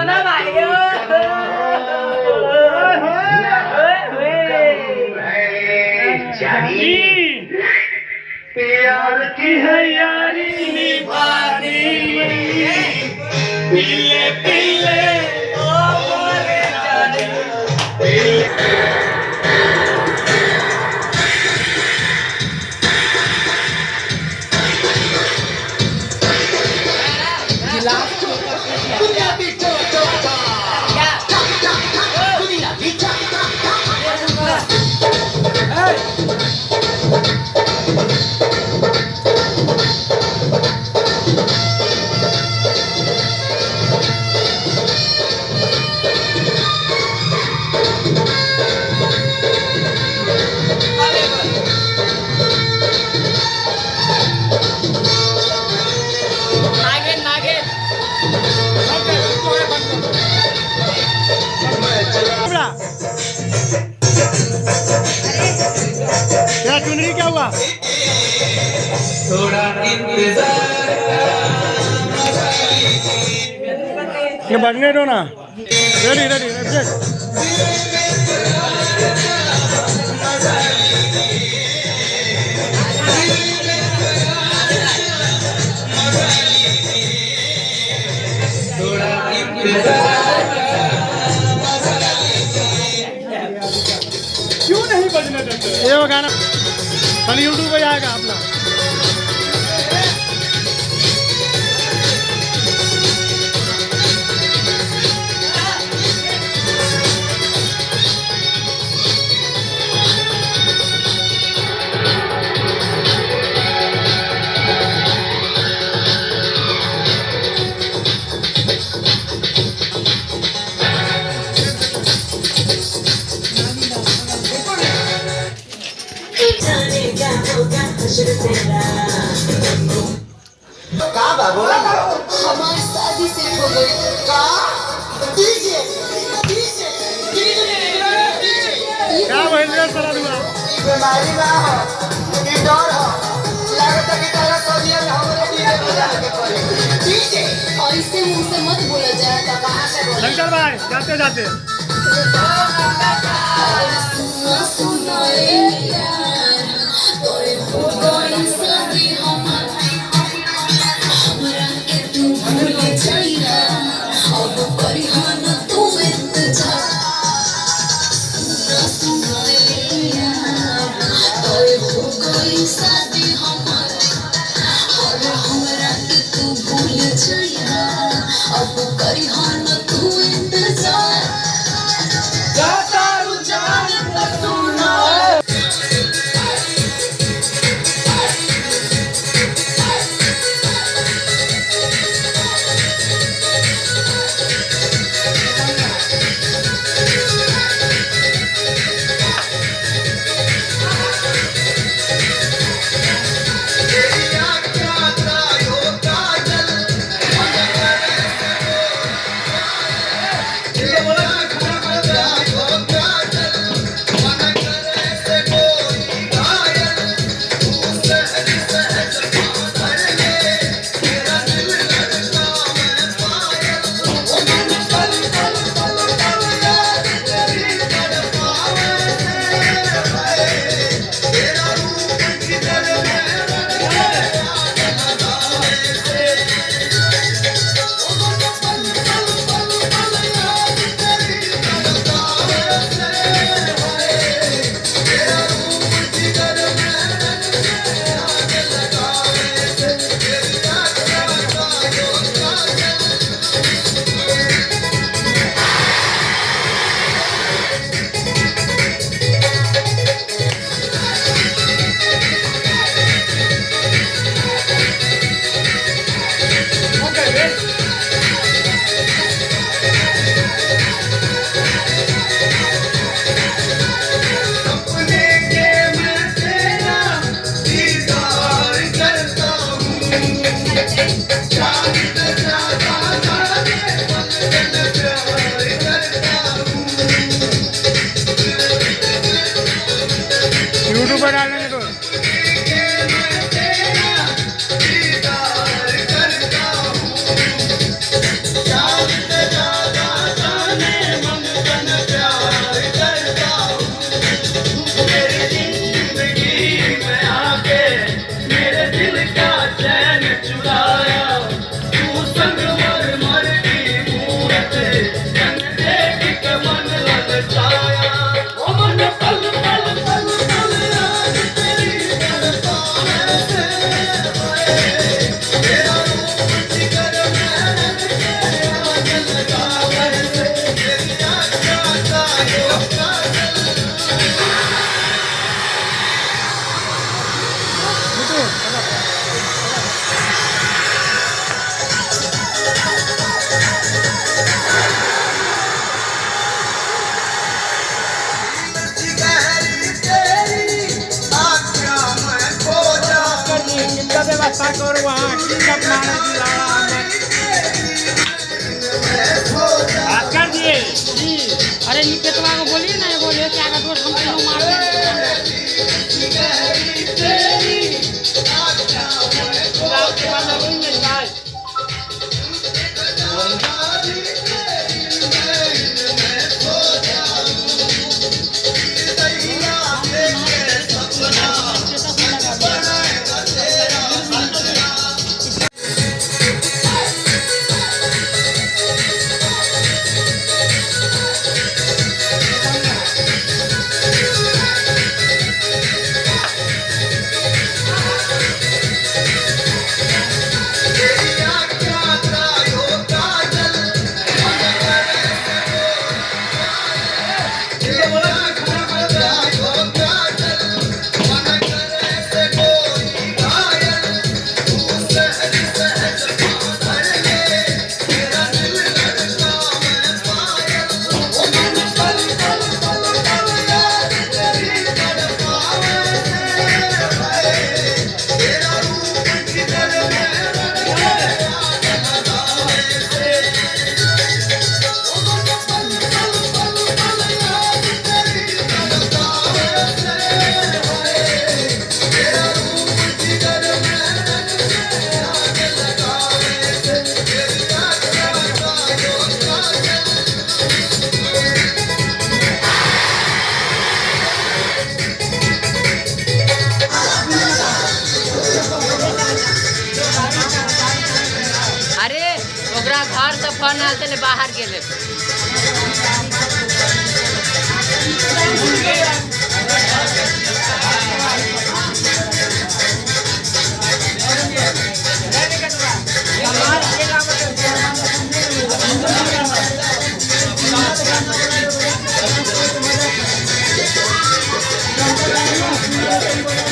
ना भाई प्यार की है यारी निभानी पिले पिले ओ बोले जाने क्या चुनरी क्या हुआ? थोड़ा इंतजार ये बढ़ने दो ना। Ready ready ready. थोड़ा इंतजार क्यों नहीं बजने देते? ये वो गाना कल यूट्यूब पे जाएगा अपना। का बाबू हमारी शादी से हो गई का डीजे डीजे क्या बहन सारा दुआ बीमारी ना हो कि डर हो लगता कि तारा सदिया में हमरे डीजे बजा के पड़ी डीजे ऐसे मुंह से मत बोला जाए तो कहां से बोले शंकर भाई जाते जाते सुनो ए यार तोरे कोई शादी हमरा के तू भूल जाइया अब परिहान तू इंतजार सुनो ए यार तोरे कोई शादी हमरा के तू भूल जाइया अब परिहान तू इंतजार करवा की सब मारे दिलाड़ा बात कर दिए जी अरे निकेतवा को बोलिए ना एगो लेके आगे दो हम मार अरे ओकरा घर से फोन आल चले बाहर गेले है